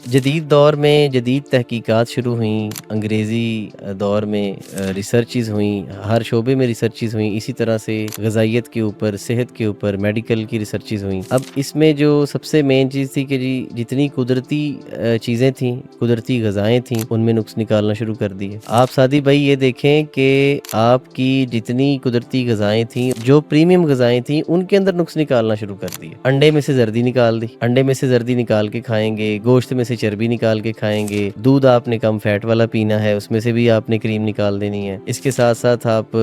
جدید دور میں جدید تحقیقات شروع ہوئیں، انگریزی دور میں ریسرچز ہوئیں، ہر شعبے میں ریسرچز ہوئیں، اسی طرح سے غذائیت کے اوپر، صحت کے اوپر، میڈیکل کی ریسرچز ہوئیں۔ اب اس میں جو سب سے مین چیز تھی کہ جی جتنی قدرتی چیزیں تھیں، قدرتی غذائیں تھیں، ان میں نقص نکالنا شروع کر دیے۔ آپ سعدی بھائی یہ دیکھیں کہ آپ کی جتنی قدرتی غذائیں تھیں، جو پریمیم غذائیں تھیں، ان کے اندر نقص نکالنا شروع کر دیے۔ انڈے میں سے زردی نکال دی، انڈے میں سے زردی نکال کے کھائیں گے، گوشت میں سے چربی نکال کے کھائیں گے، دودھ آپ نے کم فیٹ والا پینا ہے، اس میں سے بھی آپ نے کریم نکال دینی ہے۔ اس کے ساتھ ساتھ آپ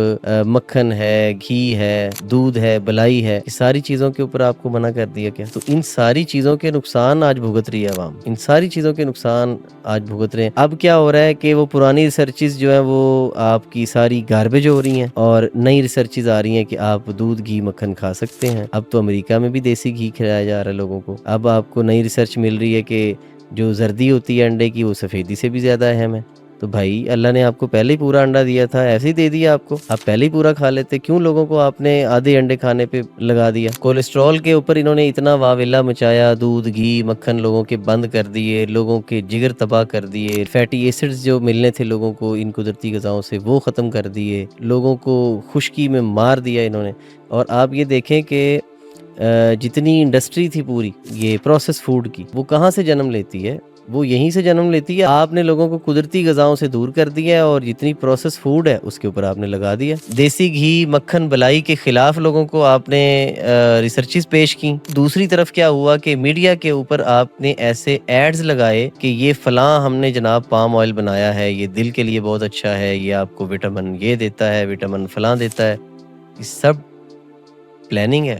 مکھن ہے، گھی ہے، دودھ ہے، بلائی ہے، یہ ساری چیزوں کے اوپر آپ کو منع کر دیا گیا۔ تو ان ساری چیزوں کے نقصان آج بھگت رہی ہے عوام، ان ساری چیزوں کے نقصان آج بھگت رہے ہیں۔ اب کیا ہو رہا ہے کہ وہ پرانی ریسرچز جو ہیں وہ آپ کی ساری گاربیج ہو رہی ہیں، اور نئی ریسرچز آ رہی ہیں کہ آپ دودھ، گھی، مکھن کھا سکتے ہیں۔ اب تو امریکہ میں بھی دیسی گھی کھلایا جا رہا ہے لوگوں کو۔ اب آپ کو نئی ریسرچ مل رہی ہے کہ جو زردی ہوتی ہے انڈے کی، وہ سفیدی سے بھی زیادہ اہم ہے۔ تو بھائی اللہ نے آپ کو پہلے ہی پورا انڈا دیا تھا، ایسے ہی دے دیا آپ کو، آپ پہلے ہی پورا کھا لیتے، کیوں لوگوں کو آپ نے آدھے انڈے کھانے پہ لگا دیا؟ کولیسٹرول کے اوپر انہوں نے اتنا واویلا مچایا، دودھ، گھی، مکھن لوگوں کے بند کر دیے، لوگوں کے جگر تباہ کر دیے، فیٹی ایسڈز جو ملنے تھے لوگوں کو ان قدرتی غذاؤں سے وہ ختم کر دیے، لوگوں کو خشکی میں مار دیا انہوں نے۔ اور آپ یہ دیکھیں کہ جتنی انڈسٹری تھی پوری یہ پروسیس فوڈ کی، وہ کہاں سے جنم لیتی ہے؟ وہ یہیں سے جنم لیتی ہے۔ آپ نے لوگوں کو قدرتی غذاؤں سے دور کر دیا ہے، اور جتنی پروسیس فوڈ ہے اس کے اوپر آپ نے لگا دیا۔ دیسی گھی، مکھن، بلائی کے خلاف لوگوں کو آپ نے ریسرچز پیش کی۔ دوسری طرف کیا ہوا کہ میڈیا کے اوپر آپ نے ایسے ایڈز لگائے کہ یہ فلاں ہم نے جناب پام آئل بنایا ہے، یہ دل کے لیے بہت اچھا ہے، یہ آپ کو وٹامن یہ دیتا ہے، وٹامن فلاں دیتا ہے۔ یہ سب پلاننگ ہے،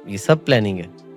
یہ سب پلاننگ ہے۔